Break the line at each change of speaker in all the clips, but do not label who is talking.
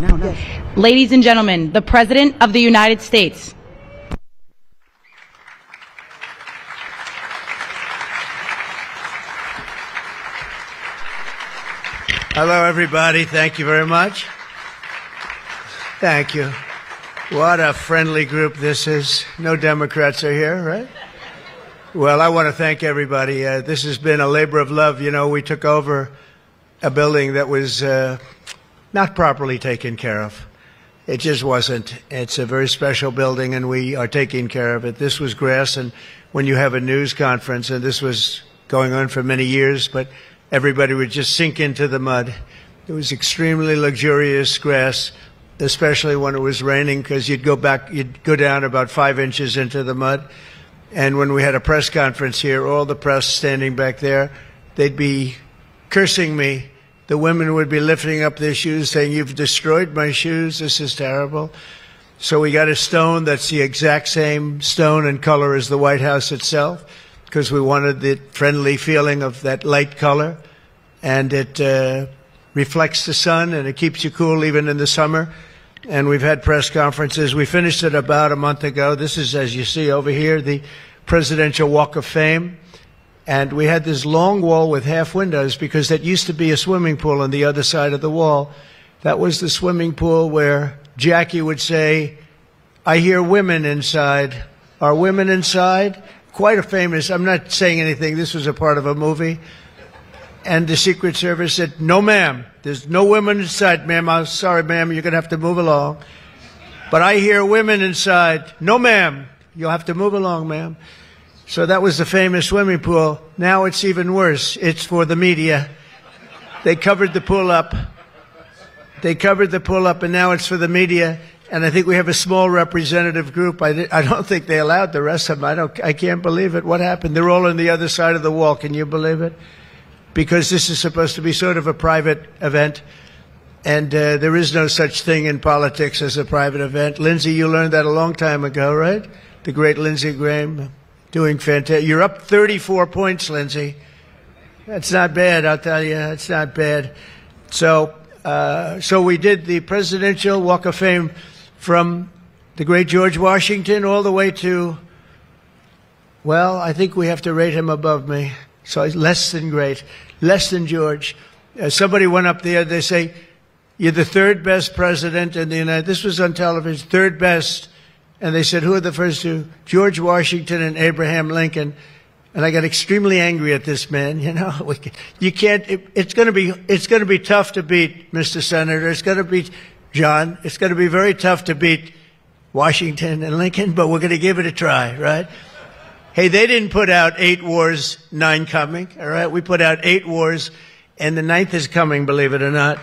No.
Ladies and gentlemen, the President of the United States.
Hello, everybody. Thank you very much. Thank you. What a friendly group this is. No Democrats are here, right? Well, I want to thank everybody. This has been a labor of love. You know, we took over a building that was not properly taken care of. It just wasn't. It's a very special building, and we are taking care of it. This was grass, and when you have a news conference, and this was going on for many years, but everybody would just sink into the mud. It was extremely luxurious grass, especially when it was raining, because you'd go down about 5 inches into the mud. And when we had a press conference here, all the press standing back there, they'd be cursing me. The women would be lifting up their shoes, saying, "You've destroyed my shoes. This is terrible." So we got a stone that's the exact same stone and color as the White House itself, because we wanted the friendly feeling of that light color. And it reflects the sun, and it keeps you cool even in the summer. And we've had press conferences. We finished it about a month ago. This is, as you see over here, the Presidential Walk of Fame. And we had this long wall with half windows because that used to be a swimming pool on the other side of the wall. That was the swimming pool where Jackie would say, "I hear women inside." Are women inside? Quite a famous, I'm not saying anything, this was a part of a movie. And the Secret Service said, "No, ma'am, there's no women inside, ma'am. I'm sorry, ma'am, you're going to have to move along. But I hear women inside." "No, ma'am, you'll have to move along, ma'am." So that was the famous swimming pool. Now it's even worse. It's for the media. They covered the pool up. And now it's for the media. And I think we have a small representative group. I don't think they allowed the rest of them. I can't believe it. What happened? They're all on the other side of the wall. Can you believe it? Because this is supposed to be sort of a private event. And there is no such thing in politics as a private event. Lindsey, you learned that a long time ago, right? The great Lindsey Graham. Doing fantastic. You're up 34 points, Lindsey. That's not bad, I'll tell you. It's not bad. So we did the Presidential Walk of Fame from the great George Washington all the way to, well, I think we have to rate him above me. So less than great, less than George. Somebody went up there, they say, "You're the third best president in the United States." This was on television, third best. And they said, "Who are the first two?" "George Washington and Abraham Lincoln." And I got extremely angry at this man. You know, you can't. It's going to be tough to beat, Mr. Senator. It's going to be, John. It's going to be very tough to beat Washington and Lincoln, but we're going to give it a try, right? Hey, they didn't put out 8 wars, 9 coming. All right, we put out 8 wars, and the 9th is coming. Believe it or not.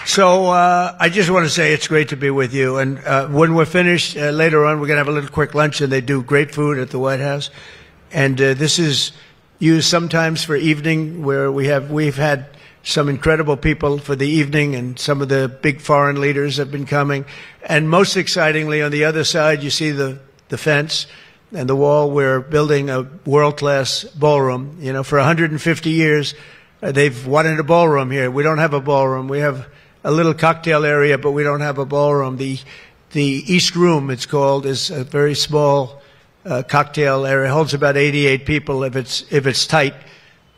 So I just want to say it's great to be with you. And when we're finished later on, we're going to have a little quick lunch, and they do great food at the White House. And this is used sometimes for evening, where we've had some incredible people for the evening, and some of the big foreign leaders have been coming. And most excitingly, on the other side, you see the fence and the wall. We're building a world-class ballroom. You know, for 150 years, they've wanted a ballroom here. We don't have a ballroom. We have a little cocktail area, but we don't have a ballroom. The East Room, it's called, is a very small cocktail area. It holds about 88 people if it's tight.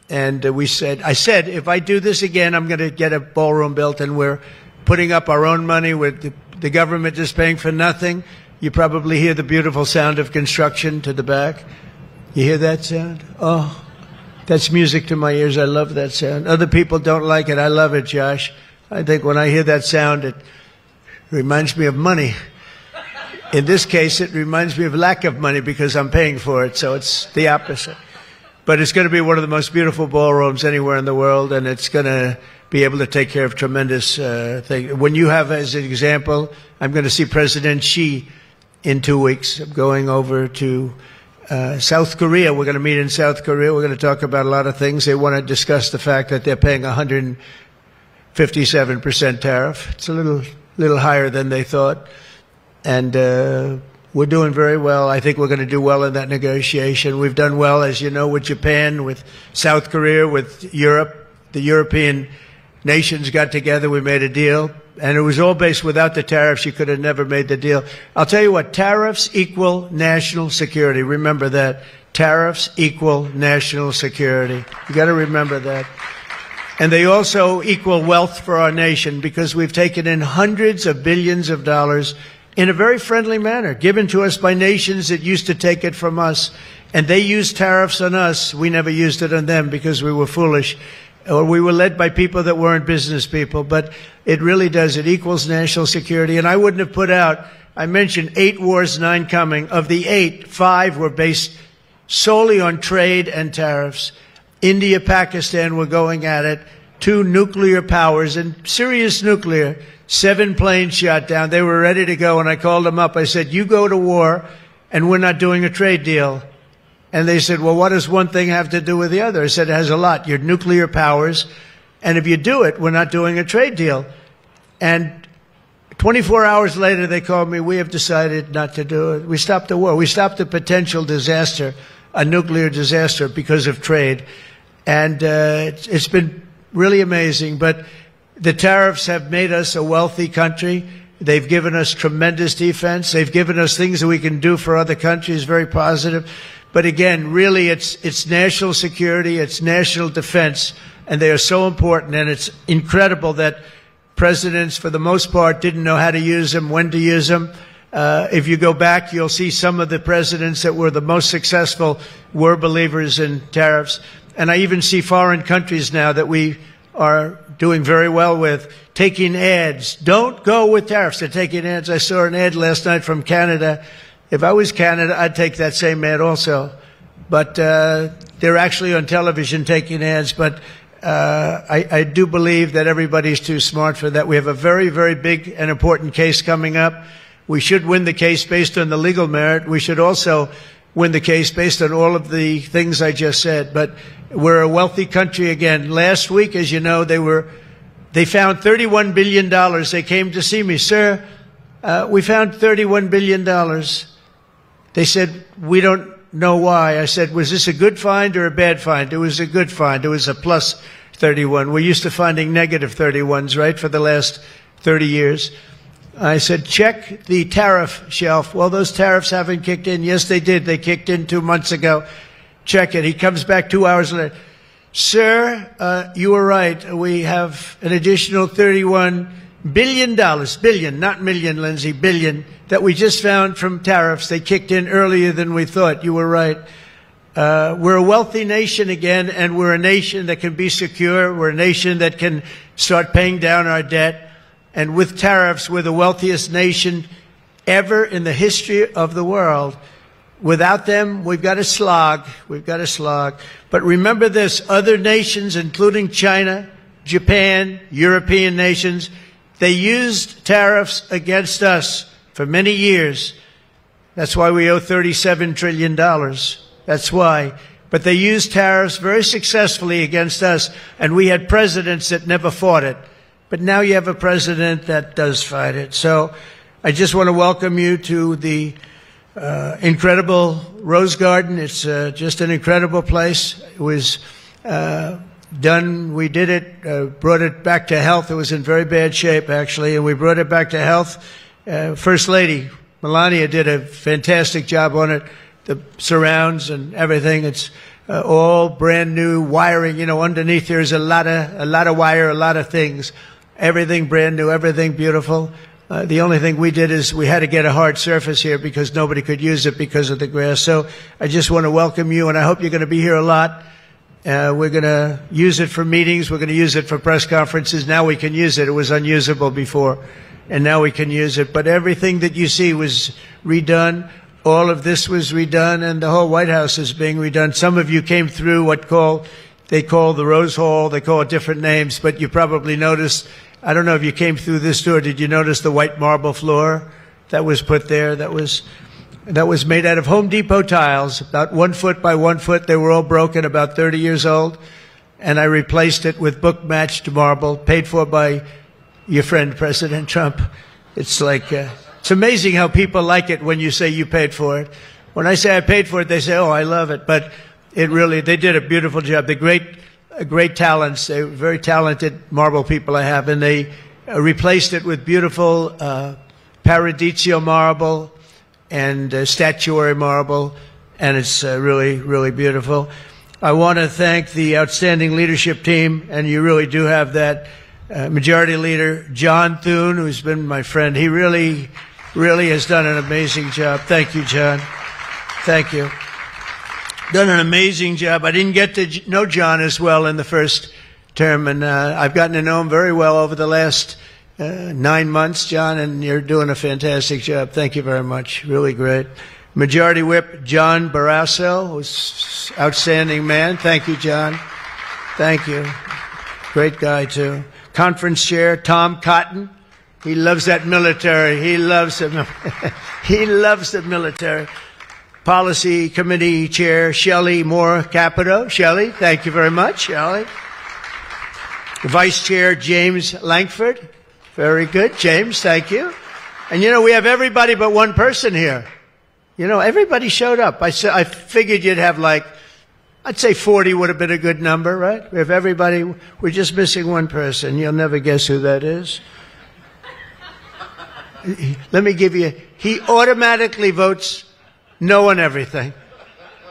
And I said, if I do this again, I'm going to get a ballroom built, and we're putting up our own money with the government is paying for nothing. You probably hear the beautiful sound of construction to the back. You hear that sound? Oh, that's music to my ears. I love that sound. Other people don't like it. I love it, Josh. I think when I hear that sound, it reminds me of money. In this case, it reminds me of lack of money because I'm paying for it, so it's the opposite. But it's going to be one of the most beautiful ballrooms anywhere in the world, and it's going to be able to take care of tremendous things. When you have, as an example, I'm going to see President Xi in 2 weeks. I'm going over to South Korea. We're going to meet in South Korea. We're going to talk about a lot of things. They want to discuss the fact that they're paying 157% tariff. It's a little higher than they thought. And we're doing very well. I think we're going to do well in that negotiation. We've done well, as you know, with Japan, with South Korea, with Europe. The European nations got together. We made a deal. And it was all based without the tariffs. You could have never made the deal. I'll tell you what, tariffs equal national security. Remember that. Tariffs equal national security. You got to remember that. And they also equal wealth for our nation because we've taken in hundreds of billions of dollars in a very friendly manner, given to us by nations that used to take it from us. And they used tariffs on us. We never used it on them because we were foolish. Or we were led by people that weren't business people, but it really does. It equals national security. And I wouldn't have put out, I mentioned 8 wars, 9 coming. Of the 8, 5 were based solely on trade and tariffs. India, Pakistan were going at it. 2 nuclear powers, and serious nuclear. 7 planes shot down. They were ready to go, and I called them up. I said, you go to war, and we're not doing a trade deal. And they said, well, what does one thing have to do with the other? I said, it has a lot. You're nuclear powers. And if you do it, we're not doing a trade deal. And 24 hours later, they called me, we have decided not to do it. We stopped the war. We stopped a potential disaster, a nuclear disaster, because of trade. And it's been really amazing. But the tariffs have made us a wealthy country. They've given us tremendous defense. They've given us things that we can do for other countries, very positive. But again, really, it's national security, it's national defense, and they are so important. And it's incredible that presidents, for the most part, didn't know how to use them, when to use them. If you go back, you'll see some of the presidents that were the most successful were believers in tariffs. And I even see foreign countries now that we are doing very well with taking ads. Don't go with tariffs. They're taking ads. I saw an ad last night from Canada. If I was Canada, I'd take that same ad also. But they're actually on television taking ads. But I do believe that everybody's too smart for that. We have a very, very big and important case coming up. We should win the case based on the legal merit. We should also win the case based on all of the things I just said. But we're a wealthy country again. Last week, as you know, they found $31 billion. They came to see me. Sir, we found $31 billion. They said, we don't know why. I said, was this a good find or a bad find? It was a good find. It was a plus 31. We're used to finding negative 31s, right, for the last 30 years. I said, check the tariff shelf. Well, those tariffs haven't kicked in. Yes, they did. They kicked in 2 months ago. Check it. He comes back 2 hours later. Sir, you were right. We have an additional $31 billion, billion, not million, Lindsay, billion, that we just found from tariffs. They kicked in earlier than we thought. You were right. We're a wealthy nation again, and we're a nation that can be secure. We're a nation that can start paying down our debt. And with tariffs, we're the wealthiest nation ever in the history of the world. Without them, we've got to slog. We've got to slog. But remember this, other nations, including China, Japan, European nations, they used tariffs against us for many years. That's why we owe $37 trillion. That's why. But they used tariffs very successfully against us, and we had presidents that never fought it. But now you have a president that does fight it. So I just want to welcome you to the incredible Rose Garden. It's just an incredible place. It was done. We did it, brought it back to health. It was in very bad shape, actually, and we brought it back to health. First Lady Melania did a fantastic job on it. The surrounds and everything. It's all brand new wiring. You know, underneath there's a lot of wire, a lot of things. Everything brand new, everything beautiful. The only thing we did is we had to get a hard surface here because nobody could use it because of the grass. So I just want to welcome you, and I hope you're going to be here a lot. We're going to use it for meetings. We're going to use it for press conferences. Now we can use it. It was unusable before, and now we can use it. But everything that you see was redone. All of this was redone, and the whole White House is being redone. Some of you came through they call the Rose Hall. They call it different names, but you probably noticed. I don't know if you came through this door. Did you notice the white marble floor that was put there? That was made out of Home Depot tiles, about 1 foot by 1 foot. They were all broken, about 30 years old. And I replaced it with book-matched marble, paid for by your friend, President Trump. It's like, It's amazing how people like it when you say you paid for it. When I say I paid for it, they say, oh, I love it. But it really, they did a beautiful job. They're great talents. They're very talented marble people I have. And they replaced it with beautiful Paradiso marble and statuary marble. And it's really, really beautiful. I want to thank the outstanding leadership team. And you really do have that majority leader, John Thune, who's been my friend. He really has done an amazing job. Thank you, John. Thank you. Done an amazing job. I didn't get to know John as well in the first term, and I've gotten to know him very well over the last 9 months, John, and you're doing a fantastic job. Thank you very much. Really great. Majority Whip, John Barrasso, who's an outstanding man. Thank you, John. Thank you. Great guy, too. Conference Chair, Tom Cotton. He loves that military. He loves the, he loves the military. Policy Committee Chair, Shelley Moore Capito. Shelley, thank you very much, Shelley. Vice Chair, James Langford. Very good. James, thank you. And you know, we have everybody but one person here. You know, everybody showed up. I figured you'd have like, I'd say 40 would have been a good number, right? We have everybody. We're just missing one person. You'll never guess who that is. Let me give you, he automatically votes no on everything.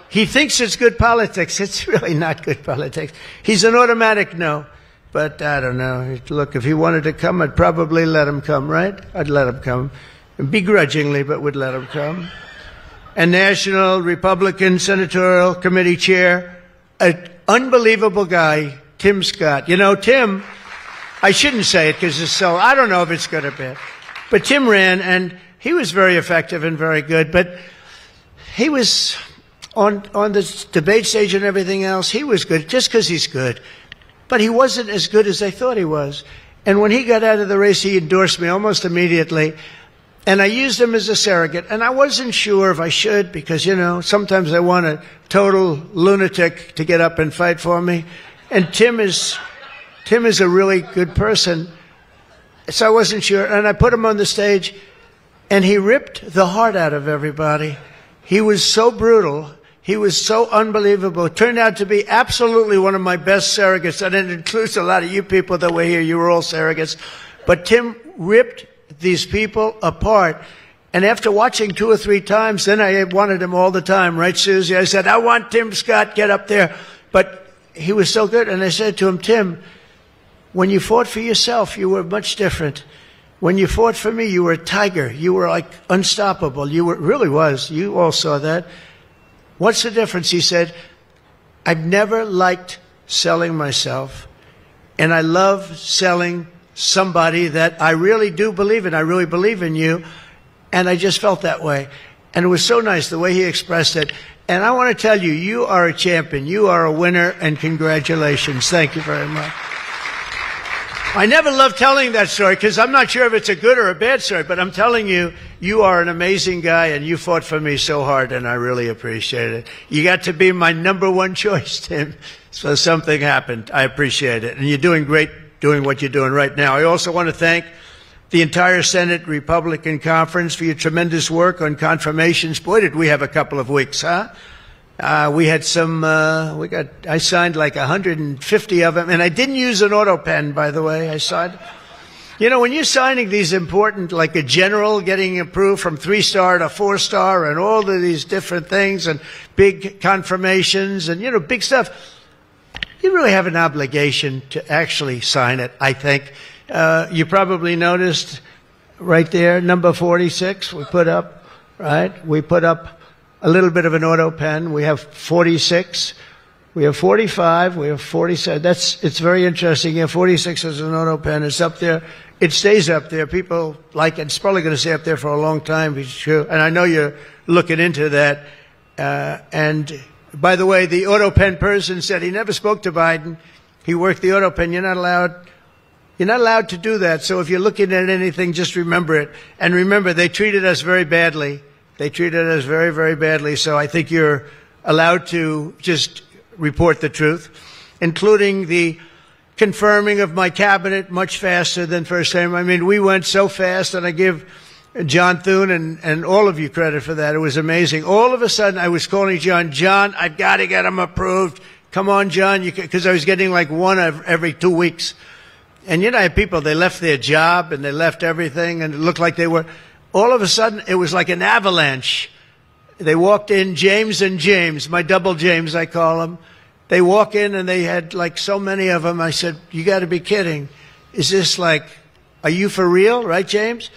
He thinks it's good politics. It's really not good politics. He's an automatic no. But I don't know. Look, if he wanted to come, I'd probably let him come, right? I'd let him come. Begrudgingly, but would let him come. And National Republican Senatorial Committee Chair, an unbelievable guy, Tim Scott. You know, Tim, I shouldn't say it because it's so, I don't know if it's good or bad. But Tim ran, and he was very effective and very good. But he was on the debate stage and everything else. He was good just because he's good. But he wasn't as good as I thought he was. And when he got out of the race, he endorsed me almost immediately. And I used him as a surrogate. And I wasn't sure if I should because, you know, sometimes I want a total lunatic to get up and fight for me. And Tim is a really good person. So I wasn't sure. And I put him on the stage, and he ripped the heart out of everybody. He was so brutal. He was so unbelievable. It turned out to be absolutely one of my best surrogates. And it includes a lot of you people that were here. You were all surrogates. But Tim ripped these people apart. And after watching 2 or 3 times, then I wanted him all the time. Right, Susie? I said, I want Tim Scott, get up there. But he was so good. And I said to him, Tim, when you fought for yourself, you were much different. When you fought for me, you were a tiger. You were like unstoppable. You were, really was. You all saw that. What's the difference? He said, I've never liked selling myself, and I love selling somebody that I really do believe in. I really believe in you, and I just felt that way. And it was so nice the way he expressed it. And I want to tell you, you are a champion. You are a winner, and congratulations. Thank you very much. I never love telling that story because I'm not sure if it's a good or a bad story, but I'm telling you, you are an amazing guy and you fought for me so hard and I really appreciate it. You got to be my #1 choice, Tim. So something happened. I appreciate it. And you're doing great doing what you're doing right now. I also want to thank the entire Senate Republican Conference for your tremendous work on confirmations. Boy, did we have a couple of weeks, huh? We had some, I signed like 150 of them, and I didn't use an auto pen, by the way. I signed. You know, when you're signing these important, like a general getting approved from 3-star to 4-star and all of these different things and big confirmations and, you know, big stuff, you really have an obligation to actually sign it, I think. You probably noticed right there, number 46, we put up, right? We put up a little bit of an auto pen. We have 46. We have 45. We have 47. It's very interesting. Yeah, 46 is an auto pen. It's up there. It stays up there. People like it. It's probably going to stay up there for a long time. It's true. And I know you're looking into that. And by the way, the auto pen person said he never spoke to Biden. He worked the auto pen. You're not allowed to do that. So if you're looking at anything, just remember it. And remember, they treated us very badly. They treated us very, very badly, so I think you're allowed to just report the truth, including the confirming of my cabinet much faster than first time. I mean, we went so fast, and I give John Thune and all of you credit for that. It was amazing. All of a sudden, I was calling John, I've got to get him approved. Come on, John, because I was getting like one every 2 weeks. And I have people, they left their job and they left everything and it looked like they were, all of a sudden, it was like an avalanche. They walked in, James and James, my double James, I call them. They walk in and they had like so many of them. I said, you got to be kidding. Is this like, are you for real? Right, James?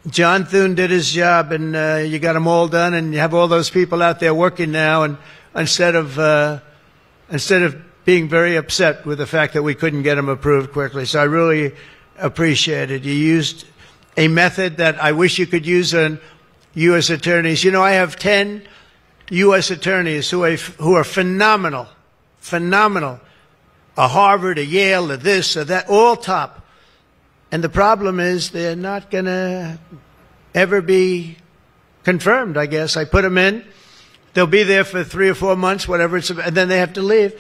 John Thune did his job and you got them all done and you have all those people out there working now. And instead of being very upset with the fact that we couldn't get them approved quickly. So I really appreciate it. You used a method that I wish you could use on U.S. attorneys. I have 10 U.S. attorneys who are phenomenal. A Harvard, a Yale, a this, a that, all top. And the problem is they're not going to ever be confirmed, I guess. I put them in. They'll be there for 3 or 4 months, whatever it's, and then they have to leave.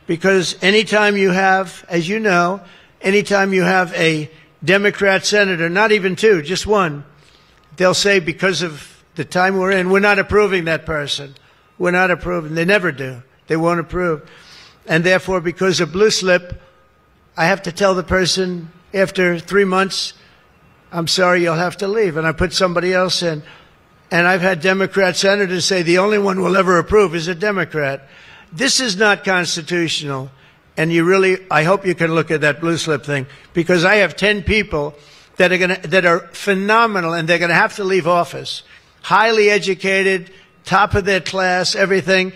Because anytime you have, as you know, anytime you have a Democrat senator, not even 2, just 1, they'll say because of the time we're in, we're not approving that person. We're not approving. They never do. They won't approve. And therefore, because of blue slip, I have to tell the person after 3 months, I'm sorry, you'll have to leave. And I put somebody else in. And I've had Democrat senators say the only one we'll ever approve is a Democrat. This is not constitutional. And I hope you can look at that blue slip thing, because I have 10 people that are phenomenal and they're going to have to leave office. Highly educated, top of their class, everything.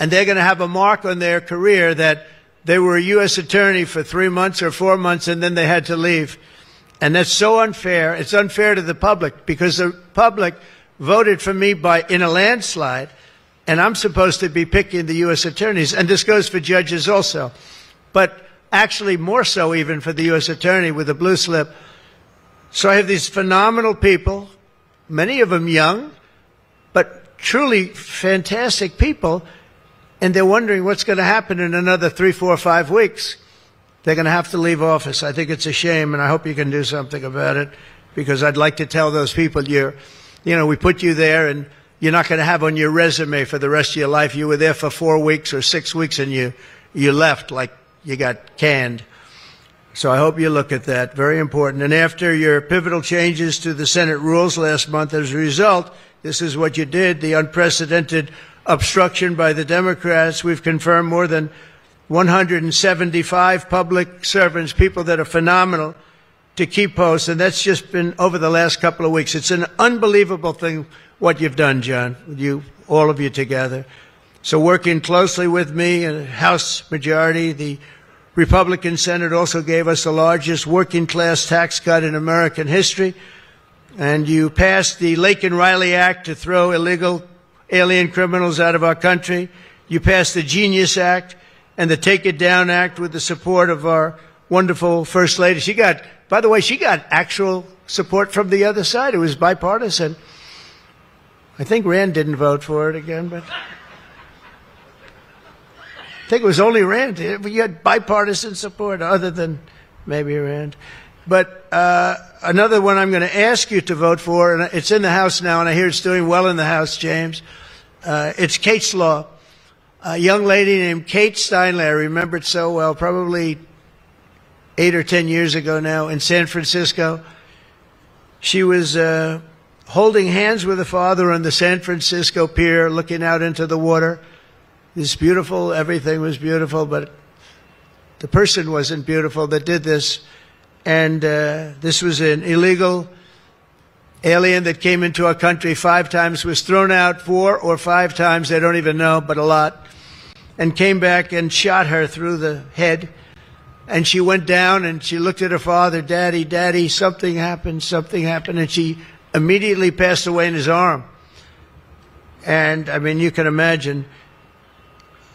And they're going to have a mark on their career that they were a U.S. attorney for 3 months or 4 months and then they had to leave. And that's so unfair. It's unfair to the public because the public voted for me in a landslide. And I'm supposed to be picking the U.S. attorneys. And this goes for judges also. But actually more so even for the U.S. attorney with the blue slip. So I have these phenomenal people, many of them young, but truly fantastic people. And they're wondering what's going to happen in another 3, 4, 5 weeks. They're going to have to leave office. I think it's a shame, and I hope you can do something about it, because I'd like to tell those people, we put you there, and you're not going to have on your resume for the rest of your life, you were there for 4 weeks or 6 weeks, and you left like you got canned. So I hope you look at that. Very important. And after your pivotal changes to the Senate rules last month, as a result, this is what you did, the unprecedented obstruction by the Democrats. We've confirmed more than 175 public servants, people that are phenomenal, to keep posts. And that's just been over the last couple of weeks. It's an unbelievable thing what you've done, John, all of you together. So working closely with me and House majority, the Republican Senate also gave us the largest working class tax cut in American history. And you passed the Lake and Riley Act to throw illegal alien criminals out of our country. You passed the Genius Act and the Take It Down Act with the support of our wonderful First Lady. By the way, she got actual support from the other side. It was bipartisan. I think Rand didn't vote for it again, but I think it was only Rand. You had bipartisan support other than maybe Rand. But another one I'm going to ask you to vote for, and it's in the House now, and I hear it's doing well in the House, James. It's Kate's Law. A young lady named Kate Steinle, I remember it so well, probably 8 or 10 years ago now in San Francisco. She was holding hands with her father on the San Francisco pier, looking out into the water. This beautiful, everything was beautiful, but the person wasn't beautiful that did this. And this was an illegal alien that came into our country 5 times, was thrown out 4 or 5 times, they don't even know, but a lot, and came back and shot her through the head. And she went down and she looked at her father, Daddy, Daddy, something happened, and she immediately passed away in his arm. And, I mean, you can imagine,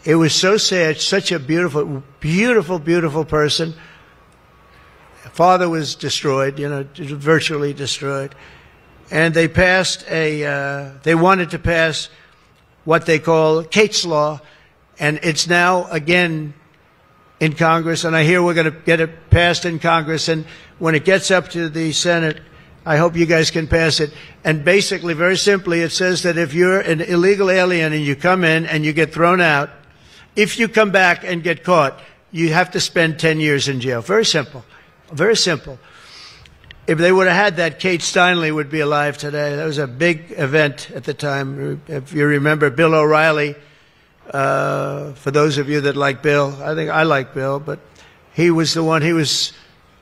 it was so sad, such a beautiful, beautiful, beautiful person. Father was destroyed, virtually destroyed. And they they wanted to pass what they call Kate's Law, and it's now again in Congress, and I hear we're going to get it passed in Congress, and when it gets up to the Senate, I hope you guys can pass it. And basically, very simply, it says that if you're an illegal alien and you come in and you get thrown out, if you come back and get caught, you have to spend 10 years in jail. Very simple. Very simple. If they would have had that, Kate Steinle would be alive today. That was a big event at the time. If you remember Bill O'Reilly, for those of you that like Bill, I think I like Bill, but he was the one,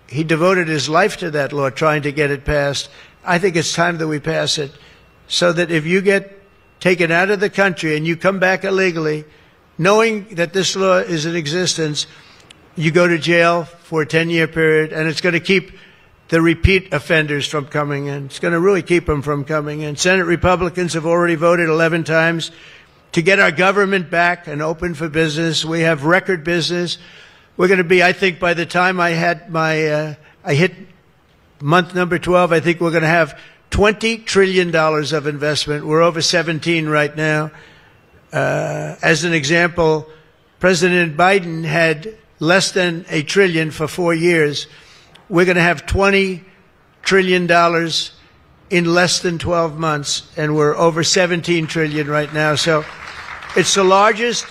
he devoted his life to that law, trying to get it passed. I think it's time that we pass it so that if you get taken out of the country and you come back illegally, knowing that this law is in existence, you go to jail for a 10-year period, and it's going to keep the repeat offenders from coming in. It's going to really keep them from coming in. Senate Republicans have already voted 11 times to get our government back and open for business. We have record business. We're going to be, I think, by the time I hit month number 12, I think we're going to have $20 trillion of investment. We're over 17 right now. As an example, President Biden had less than $1 trillion for 4 years. We're going to have $20 trillion in less than 12 months, and we're over 17 trillion right now. So it's the largest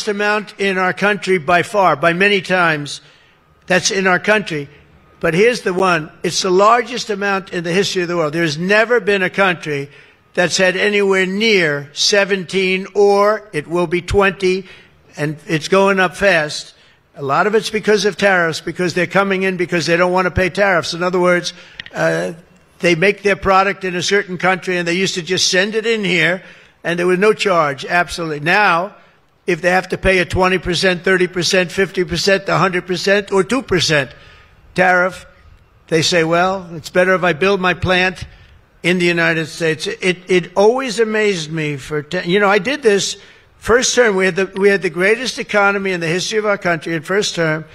amount in our country by far, by many times. That's in our country. But here's the one. It's the largest amount in the history of the world. There's never been a country that's had anywhere near 17, or it will be 20, and it's going up fast. A lot of it's because of tariffs, because they're coming in because they don't want to pay tariffs. In other words, they make their product in a certain country, and they used to just send it in here, and there was no charge, absolutely. Now, if they have to pay a 20%, 30%, 50%, 100%, or 2% tariff, they say, well, it's better if I build my plant in the United States. It always amazed me I did this first term. We had the greatest economy in the history of our country in first term.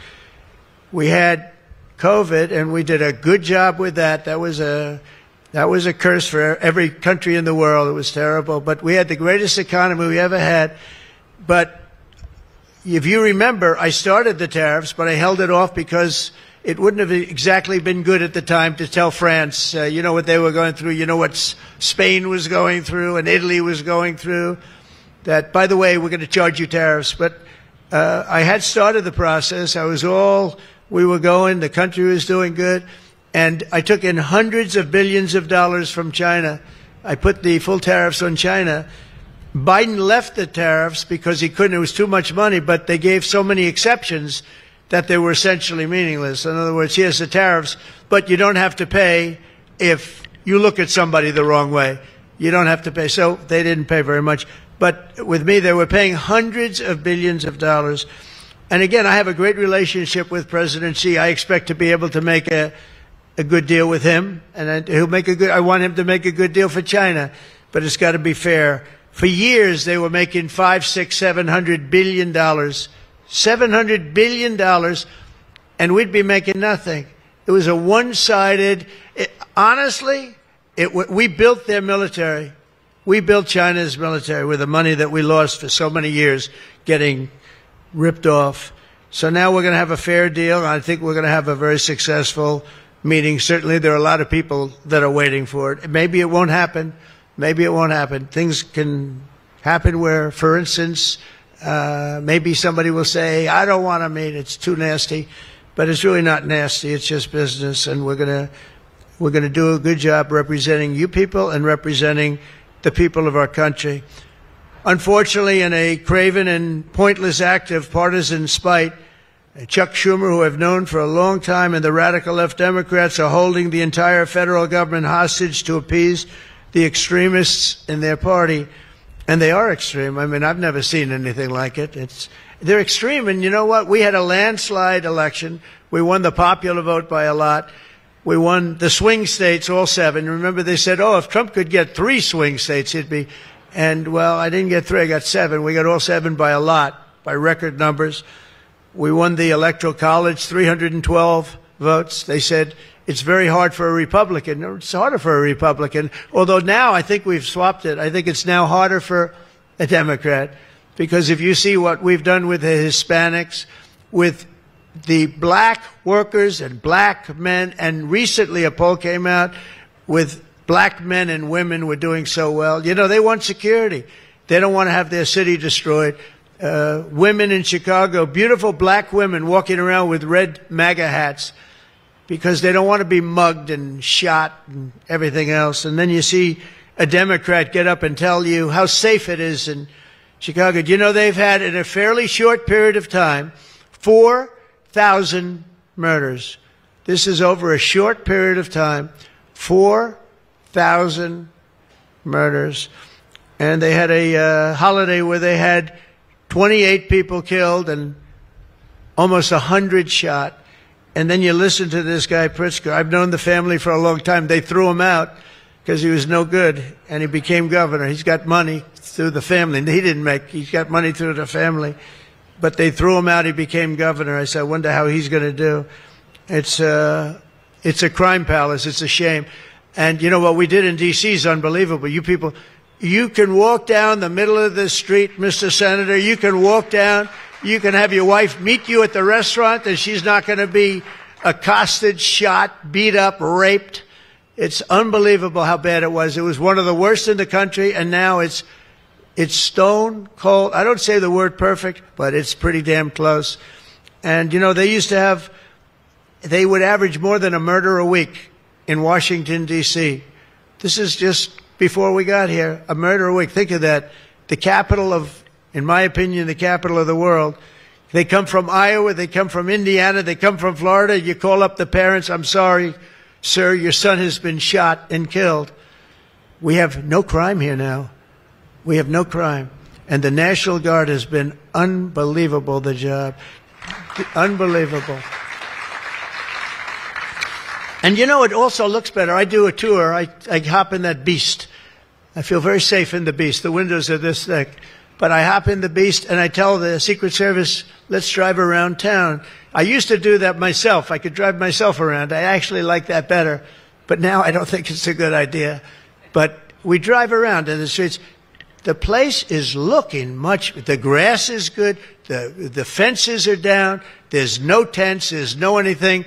We had COVID, and we did a good job with that. That was a curse for every country in the world. It was terrible. But we had the greatest economy we ever had. But if you remember, I started the tariffs, but I held it off because it wouldn't have exactly been good at the time to tell France, you know what they were going through, you know what Spain was going through and Italy was going through, that, by the way, we're going to charge you tariffs. But I had started the process. We were going, the country was doing good, and I took in hundreds of billions of dollars from China. I put the full tariffs on China. Biden left the tariffs because he couldn't, it was too much money, but they gave so many exceptions that they were essentially meaningless. In other words, here's the tariffs, but you don't have to pay if you look at somebody the wrong way. You don't have to pay. So they didn't pay very much. But with me, they were paying hundreds of billions of dollars. And again, I have a great relationship with President Xi. I expect to be able to make a good deal with him, and I want him to make a good deal for China, but it's got to be fair. For years, they were making $500, $600, $700 billion. $700 billion, and we'd be making nothing. It was a one-sided, honestly, we built their military. We built China's military with the money that we lost for so many years getting ripped off. So now we're going to have a fair deal. I think we're going to have a very successful meeting. Certainly there are a lot of people that are waiting for it. Maybe it won't happen. Maybe it won't happen. Things can happen where, for instance, maybe somebody will say, I don't want to meet, it's too nasty. But it's really not nasty, it's just business, and we're gonna do a good job representing you people and representing the people of our country. Unfortunately, in a craven and pointless act of partisan spite, Chuck Schumer, who I've known for a long time, and the radical left Democrats are holding the entire federal government hostage to appease the extremists in their party. And they are extreme. I mean, I've never seen anything like it. They're extreme, and you know what? We had a landslide election. We won the popular vote by a lot. We won the swing states, all 7. Remember, they said, oh, if Trump could get 3 swing states, he'd be. And, well, I didn't get 3, I got 7. We got all 7 by a lot, by record numbers. We won the Electoral College, 312 votes. They said, it's very hard for a Republican. It's harder for a Republican, although now I think we've swapped it. I think it's now harder for a Democrat, because if you see what we've done with the Hispanics, with the black workers and black men, and recently a poll came out with black men and women were doing so well. You know, they want security. They don't want to have their city destroyed. Women in Chicago, beautiful black women walking around with red MAGA hats because they don't want to be mugged and shot and everything else. And then you see a Democrat get up and tell you how safe it is in Chicago. Do you know they've had, in a fairly short period of time, 4,000 murders. This is over a short period of time, 4,000 murders. And they had a holiday where they had 28 people killed and almost 100 shot. And then you listen to this guy, Pritzker. I've known the family for a long time. They threw him out because he was no good, and he became governor. He's got money through the family. He's got money through the family. But they threw him out. He became governor. I said, I wonder how he's going to do. It's a crime palace. It's a shame. And you know what we did in D.C. is unbelievable. You people, you can walk down the middle of the street, Mr. Senator. You can walk down. You can have your wife meet you at the restaurant, and she's not going to be accosted, shot, beat up, raped. It's unbelievable how bad it was. It was one of the worst in the country, and now it's stone cold. I don't say the word perfect, but it's pretty damn close. And, you know, they would average more than a murder a week in Washington, D.C. This is just before we got here, a murder a week. Think of that. The capital of, in my opinion, the capital of the world. They come from Iowa. They come from Indiana. They come from Florida. You call up the parents. I'm sorry, sir, your son has been shot and killed. We have no crime here now. We have no crime. And the National Guard has been unbelievable, the job. Unbelievable. And you know, it also looks better. I do a tour. I hop in that beast. I feel very safe in the beast. The windows are this thick. But I hop in the beast and I tell the Secret Service, let's drive around town. I used to do that myself. I could drive myself around. I actually like that better. But now I don't think it's a good idea. But we drive around in the streets. The place is looking the grass is good. The fences are down. There's no tents. There's no anything.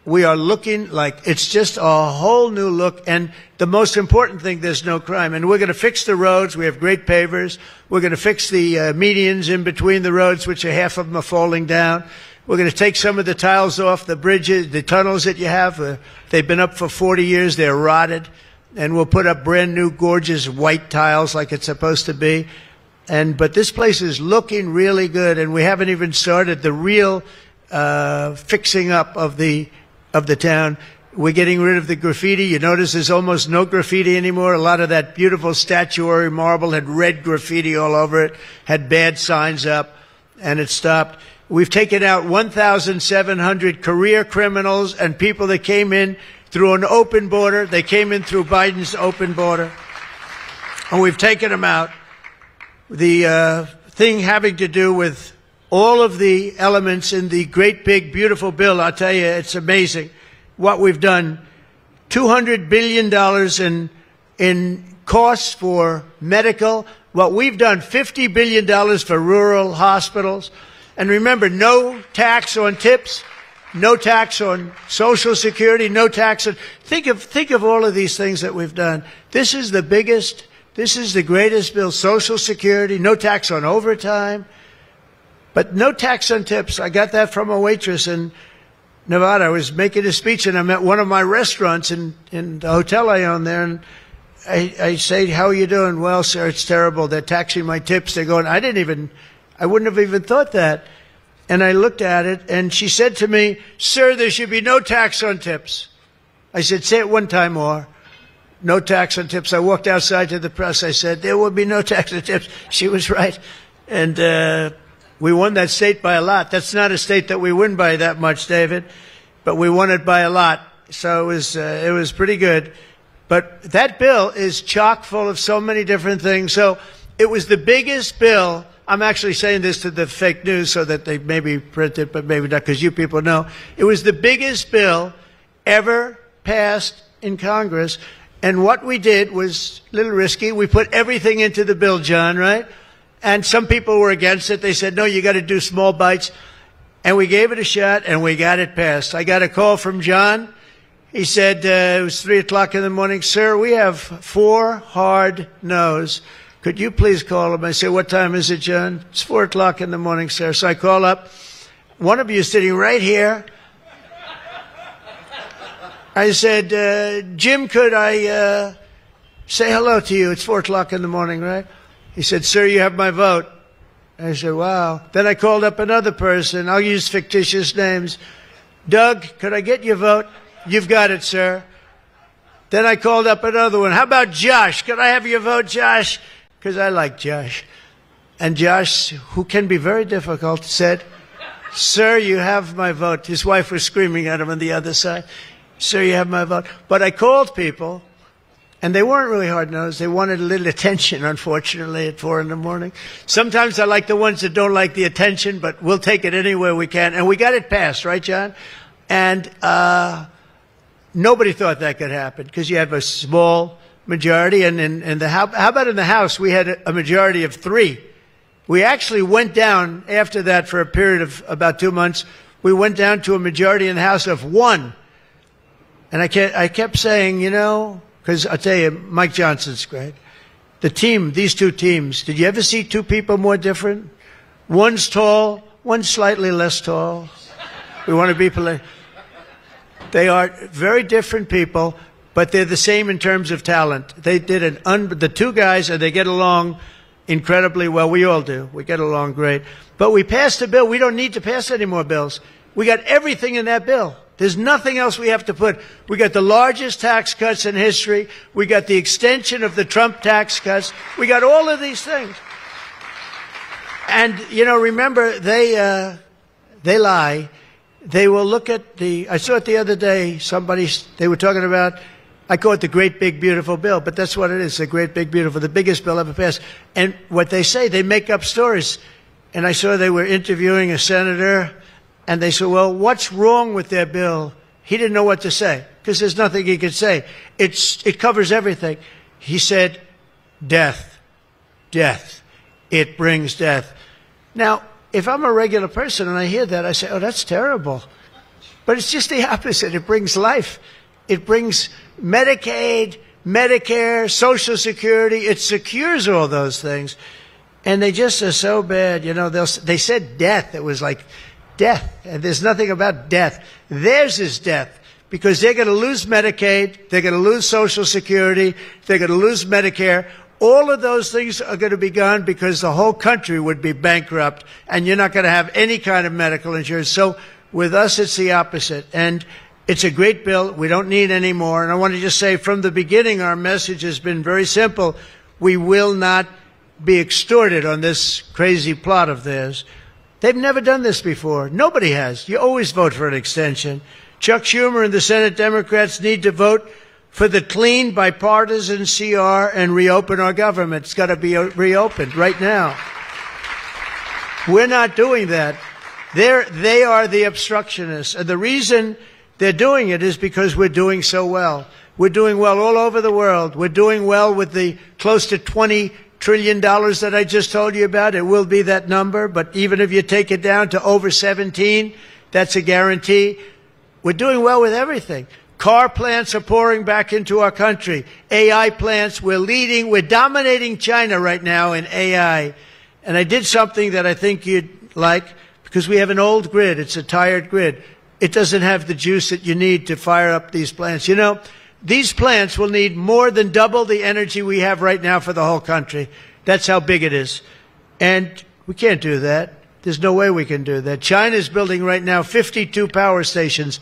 We are looking like it's just a whole new look. And the most important thing, there's no crime. And we're going to fix the roads. We have great pavers. We're going to fix the medians in between the roads, which half of them are falling down. We're going to take some of the tiles off the bridges, the tunnels that you have. They've been up for 40 years. They're rotted. And we'll put up brand new, gorgeous white tiles like it's supposed to be. But this place is looking really good. And we haven't even started the real fixing up of the town. We're getting rid of the graffiti. You notice there's almost no graffiti anymore. A lot of that beautiful statuary marble had red graffiti all over it, had bad signs up, and it stopped. We've taken out 1,700 career criminals and people that came in through an open border. They came in through Biden's open border, and we've taken them out. The thing having to do with all of the elements in the great, big, beautiful bill, I'll tell you, it's amazing what we've done. $200 billion in costs for medical. What we've done, $50 billion for rural hospitals. And remember, no tax on tips, no tax on Social Security, no tax on... Think of all of these things that we've done. This is the biggest, this is the greatest bill. Social Security, no tax on overtime. But no tax on tips. I got that from a waitress in Nevada. I was making a speech, and I'm at one of my restaurants in the hotel I own there, and I say, how are you doing? Well, sir, it's terrible. They're taxing my tips. They're going, I wouldn't have even thought that. And I looked at it, and she said to me, sir, there should be no tax on tips. I said, say it one time more. No tax on tips. I walked outside to the press. I said, there will be no tax on tips. She was right. And we won that state by a lot. That's not a state that we win by that much, David, but we won it by a lot. So it was pretty good. But that bill is chock full of so many different things. So it was the biggest bill. I'm actually saying this to the fake news so that they maybe print it, but maybe not, because you people know. It was the biggest bill ever passed in Congress. And what we did was a little risky. We put everything into the bill, John, right? And some people were against it. They said, no, you got to do small bites. and we gave it a shot, and we got it passed. I got a call from John. He said, it was 3 o'clock in the morning. Sir, we have 4 hard no's. Could you please call him? I said, what time is it, John? It's 4 o'clock in the morning, sir. So I call up. One of you is sitting right here. I said, Jim, could I say hello to you? It's 4 o'clock in the morning, right? He said, sir, you have my vote. I said, wow. Then I called up another person. I'll use fictitious names. Doug, could I get your vote? You've got it, sir. Then I called up another one. How about Josh? Could I have your vote, Josh? Because I like Josh. And Josh, who can be very difficult, said, sir, you have my vote. His wife was screaming at him on the other side. Sir, you have my vote. But I called people, and they weren't really hard-nosed. They wanted a little attention, unfortunately, at 4 in the morning. Sometimes I like the ones that don't like the attention, but we'll take it anywhere we can. And we got it passed, right, John? And nobody thought that could happen because you have a small majority. And in the House, how about in the House? We had a majority of 3. We actually went down after that for a period of about 2 months. We went down to a majority in the House of 1. And I kept saying, you know, because I'll tell you, Mike Johnson's great. The team, these 2 teams, did you ever see 2 people more different? One's tall, one's slightly less tall. We want to be polite. They are very different people, but they're the same in terms of talent. They did the 2 guys, and they get along incredibly well. We all do. We get along great. But we passed a bill. We don't need to pass any more bills. We got everything in that bill. There's nothing else we have to put. We got the largest tax cuts in history. We got the extension of the Trump tax cuts. We got all of these things. And, you know, remember, they lie. They will look at I saw it the other day, they were talking about, I call it the great big beautiful bill, but that's what it is, the great big beautiful, the biggest bill ever passed. And what they say, they make up stories. And I saw they were interviewing a senator, and they said, well, what's wrong with their bill? He didn't know what to say, because there's nothing he could say. It covers everything. He said, death. Death. It brings death. Now, if I'm a regular person and I hear that, I say, oh, that's terrible. But it's just the opposite. It brings life. It brings Medicaid, Medicare, Social Security. It secures all those things. And they just are so bad. You know, they said death. It was like death. And there's nothing about death. Theirs is death. Because they're going to lose Medicaid. They're going to lose Social Security. They're going to lose Medicare. All of those things are going to be gone because the whole country would be bankrupt, and you're not going to have any kind of medical insurance. So with us, it's the opposite. And it's a great bill. We don't need any more. And I want to just say from the beginning, our message has been very simple. We will not be extorted on this crazy plot of theirs. They've never done this before. Nobody has. You always vote for an extension. Chuck Schumer and the Senate Democrats need to vote for the clean bipartisan CR and reopen our government. It's got to be reopened right now. We're not doing that. They are the obstructionists. And the reason they're doing it is because we're doing so well. We're doing well all over the world. We're doing well with the close to $20 trillion that I just told you about. It will be that number. But even if you take it down to over 17, that's a guarantee. We're doing well with everything. Car plants are pouring back into our country. AI plants, we're leading. We're dominating China right now in AI. And I did something that I think you'd like, because we have an old grid. It's a tired grid. It doesn't have the juice that you need to fire up these plants. You know, these plants will need more than double the energy we have right now for the whole country. That's how big it is. And we can't do that. There's no way we can do that. China's building right now 52 power stations.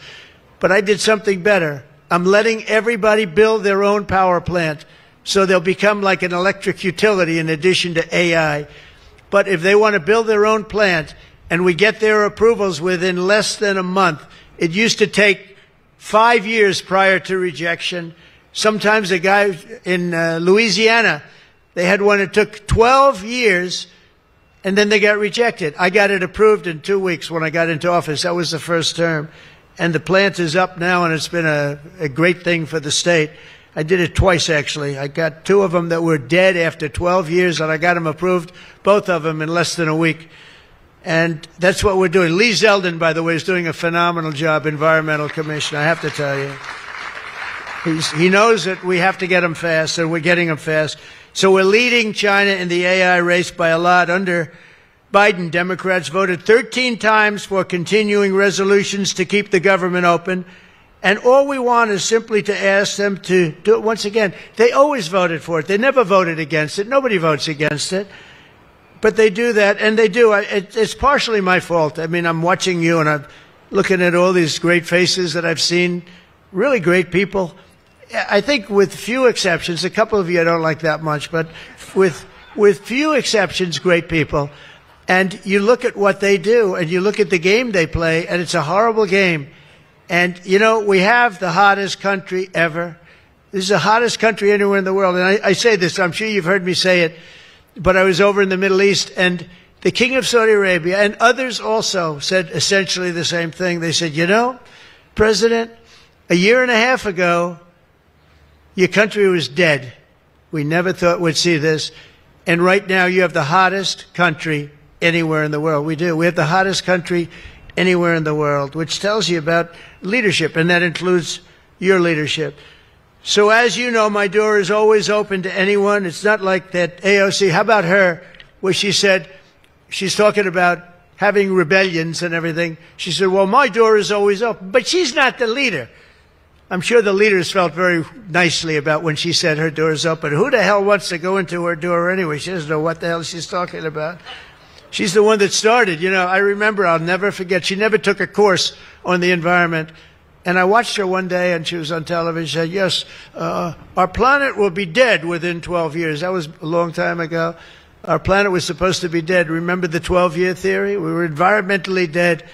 But I did something better. I'm letting everybody build their own power plant so they'll become like an electric utility in addition to AI. But if they want to build their own plant and we get their approvals within less than a month, it used to take 5 years prior to rejection. Sometimes a guy in Louisiana, they had one that took 12 years and then they got rejected. I got it approved in 2 weeks when I got into office. That was the first term. And the plant is up now, and it's been a great thing for the state. I did it twice, actually. I got 2 of them that were dead after 12 years, and I got them approved, both of them, in less than a week. And that's what we're doing. Lee Zeldin, by the way, is doing a phenomenal job, Environmental Commissioner, I have to tell you. He knows that we have to get him fast, and we're getting him fast. So we're leading China in the AI race by a lot. Under Biden, Democrats voted 13 times for continuing resolutions to keep the government open. And all we want is simply to ask them to do it once again. They always voted for it. They never voted against it. Nobody votes against it. But they do that, and they do. It's partially my fault. I mean, I'm watching you, and I'm looking at all these great faces that I've seen, really great people. I think with few exceptions, a couple of you I don't like that much, but with few exceptions, great people. And you look at what they do, and you look at the game they play, and it's a horrible game. And, you know, we have the hottest country ever. This is the hottest country anywhere in the world. And I say this, I'm sure you've heard me say it, but I was over in the Middle East, and the King of Saudi Arabia and others also said essentially the same thing. They said, you know, President, a year and a half ago, your country was dead. We never thought we'd see this. And right now you have the hottest country anywhere in the world. We do. We have the hottest country anywhere in the world, which tells you about leadership, and that includes your leadership. So as you know, my door is always open to anyone. It's not like that AOC. How about her, where she said, she's talking about having rebellions and everything. She said, well, my door is always open. But she's not the leader. I'm sure the leaders felt very nicely about when she said her door is open. Who the hell wants to go into her door anyway? She doesn't know what the hell she's talking about. She's the one that started. You know, I remember, I'll never forget, she never took a course on the environment. And I watched her one day, and she was on television. She said, yes, our planet will be dead within 12 years. That was a long time ago. Our planet was supposed to be dead. Remember the 12-year theory? We were environmentally dead.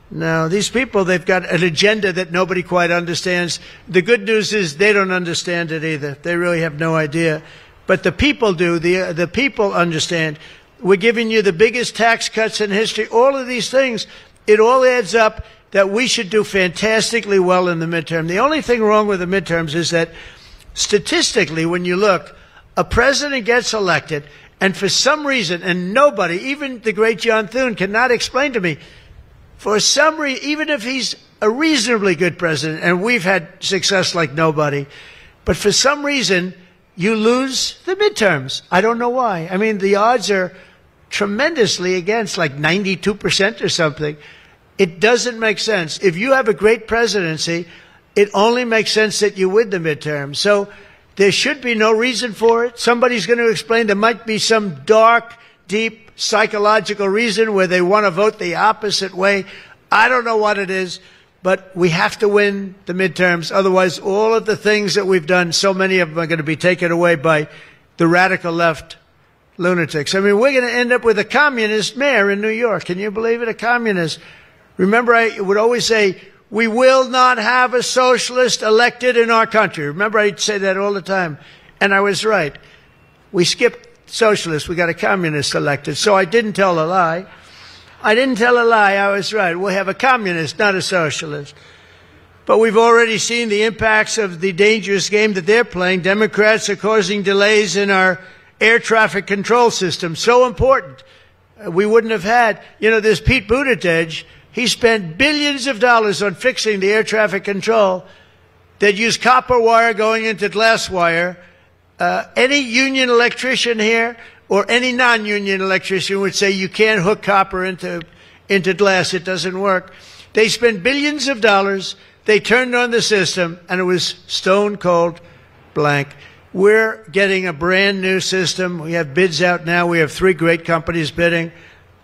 Now, these people, they've got an agenda that nobody quite understands. The good news is they don't understand it either. They really have no idea. But the people do. The people understand. We're giving you the biggest tax cuts in history. All of these things, it all adds up that we should do fantastically well in the midterm. The only thing wrong with the midterms is that statistically, when you look, a president gets elected, and for some reason, and nobody, even the great John Thune, cannot explain to me, for some reason, even if he's a reasonably good president, and we've had success like nobody, but for some reason, you lose the midterms. I don't know why. I mean, the odds are tremendously against, like 92% or something. It doesn't make sense. If you have a great presidency, it only makes sense that you win the midterm. So there should be no reason for it. Somebody's going to explain there might be some dark, deep psychological reason where they want to vote the opposite way. I don't know what it is, but we have to win the midterms. Otherwise, all of the things that we've done, so many of them are going to be taken away by the radical left lunatics. I mean, we're going to end up with a communist mayor in New York. Can you believe it? A communist. Remember, I would always say, we will not have a socialist elected in our country. Remember, I'd say that all the time. And I was right. We skipped socialists. We got a communist elected. So I didn't tell a lie. I didn't tell a lie. I was right. We'll have a communist, not a socialist. But we've already seen the impacts of the dangerous game that they're playing. Democrats are causing delays in our air traffic control system. So important. We wouldn't have had, you know, there's Pete Buttigieg. He spent billions of dollars on fixing the air traffic control that used copper wire going into glass wire. Any union electrician here or any non-union electrician would say you can't hook copper into glass. It doesn't work. They spent billions of dollars. They turned on the system, and it was stone cold blank. We're getting a brand new system. We have bids out now. We have 3 great companies bidding.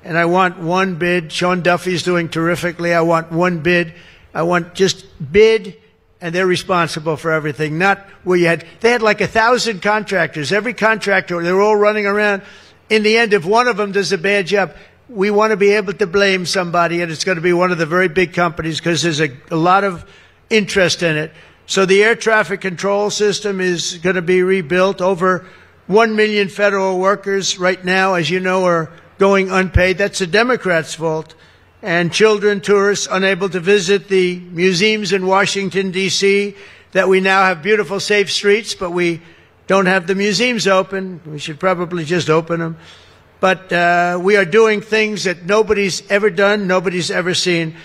And I want one bid. Sean Duffy's doing terrifically. I want one bid. I want just bid, and they're responsible for everything. Not where they had like 1,000 contractors. Every contractor, they're all running around. In the end, if one of them does a bad job, we want to be able to blame somebody, and it's going to be one of the very big companies because there's a lot of interest in it. So the air traffic control system is going to be rebuilt. Over 1 million federal workers right now, as you know, are going unpaid. That's the Democrats' fault. And children, tourists, unable to visit the museums in Washington, D.C., that we now have beautiful, safe streets, but we don't have the museums open. We should probably just open them. but we are doing things that nobody's ever done, nobody's ever seen.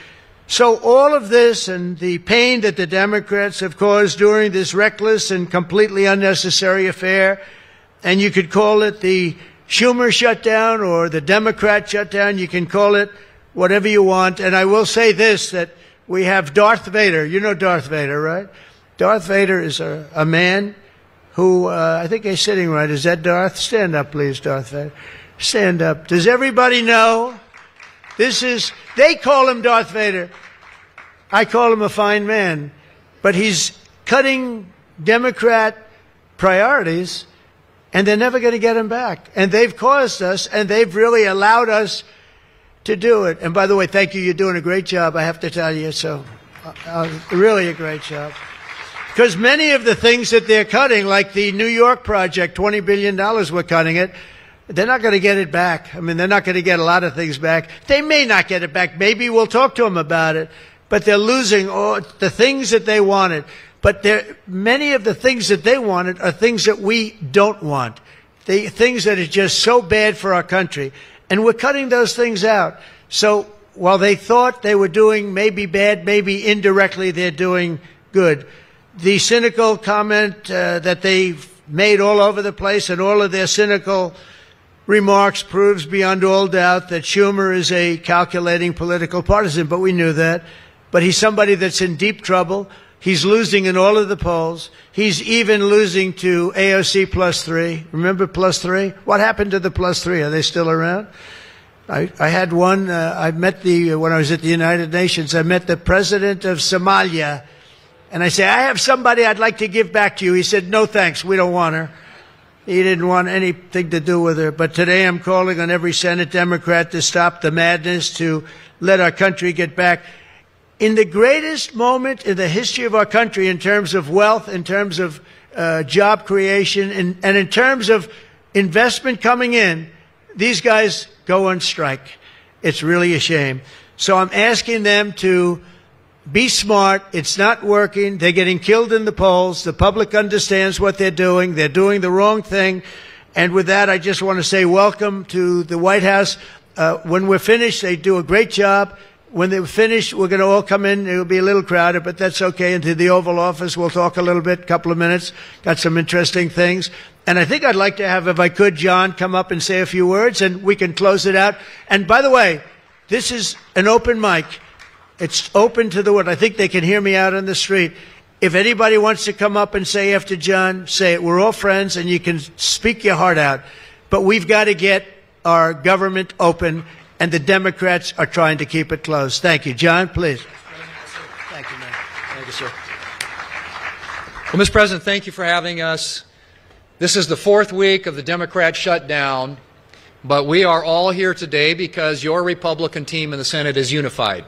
So all of this and the pain that the Democrats have caused during this reckless and completely unnecessary affair, and you could call it the Schumer shutdown or the Democrat shutdown, you can call it whatever you want. And I will say this, that we have Darth Vader. You know Darth Vader, right? Darth Vader is a man who, I think he's sitting right. Is that Darth? Stand up, please, Darth Vader. Stand up. Does everybody know? They call him Darth Vader. I call him a fine man. But he's cutting Democrat priorities, and they're never going to get him back. And they've caused us, and they've really allowed us to do it. And by the way, thank you. You're doing a great job, I have to tell you. So, really a great job. Because many of the things that they're cutting, like the New York project, $20 billion, we're cutting it. They're not going to get it back. I mean, they're not going to get a lot of things back. They may not get it back. Maybe we'll talk to them about it. But they're losing all the things that they wanted. But many of the things that they wanted are things that we don't want. Things that are just so bad for our country. And we're cutting those things out. So while they thought they were doing maybe bad, maybe indirectly they're doing good. The cynical comment that they've made all over the place, and all of their cynical remarks proves beyond all doubt that Schumer is a calculating political partisan, but we knew that. But he's somebody that's in deep trouble. He's losing in all of the polls. He's even losing to AOC +3. Remember +3? What happened to the +3? Are they still around? I had one. I met when I was at the United Nations, I met the president of Somalia. And I said, I have somebody I'd like to give back to you. He said, no, thanks. We don't want her. He didn't want anything to do with her. But today I'm calling on every Senate Democrat to stop the madness, to let our country get back. In the greatest moment in the history of our country in terms of wealth, in terms of job creation, and in terms of investment coming in, these guys go on strike. It's really a shame. So I'm asking them to be smart. It's not working. They're getting killed in the polls. The public understands what they're doing. They're doing the wrong thing. And with that, I just want to say welcome to the White House. When we're finished, they do a great job. When they're finished, we're going to all come in. It'll be a little crowded, but that's okay. Into the Oval Office, we'll talk a little bit, couple of minutes. Got some interesting things. And I think I'd like to have, if I could, John come up and say a few words, and we can close it out. And by the way, this is an open mic. It's open to the world. I think they can hear me out on the street. If anybody wants to come up and say after John, say it. We're all friends, and you can speak your heart out. But we've got to get our government open, and the Democrats are trying to keep it closed. Thank you. John, please.
Thank you, man. Thank you, sir. Well, Mr. President, thank you for having us. This is the 4th week of the Democrat shutdown, but we are all here today because your Republican team in the Senate is unified.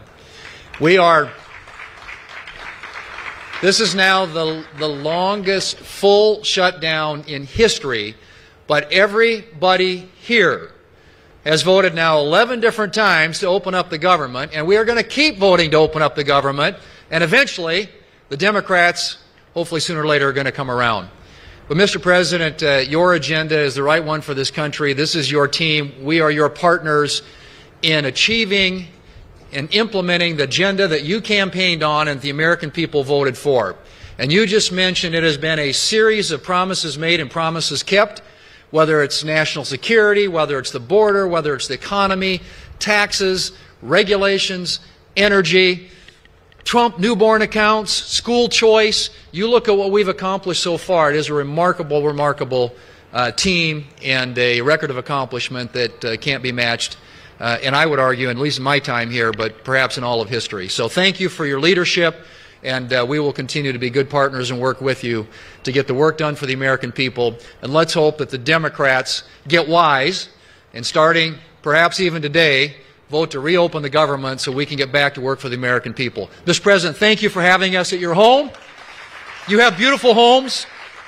This is now the longest full shutdown in history, but everybody here has voted now 11 different times to open up the government, and we are going to keep voting to open up the government, and eventually the Democrats, hopefully sooner or later, are going to come around. But Mr. President, your agenda is the right one for this country. This is your team. We are your partners in achieving and implementing the agenda that you campaigned on and the American people voted for. And you just mentioned it has been a series of promises made and promises kept, whether it's national security, whether it's the border, whether it's the economy, taxes, regulations, energy, Trump newborn accounts, school choice. You look at what we've accomplished so far. It is a remarkable, remarkable team and a record of accomplishment that can't be matched. And I would argue, at least in my time here, but perhaps in all of history. So thank you for your leadership, and we will continue to be good partners and work with you to get the work done for the American people. And let's hope that the Democrats get wise and starting perhaps even today, vote to reopen the government so we can get back to work for the American people. Mr. President, thank you for having us at your home. You have beautiful homes,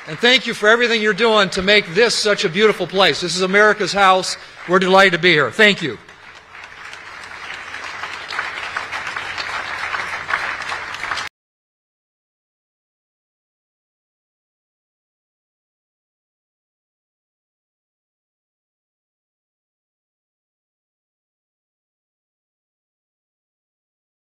and thank you for everything you're doing to make this such a beautiful place. This is America's house. We're delighted to be here. Thank you.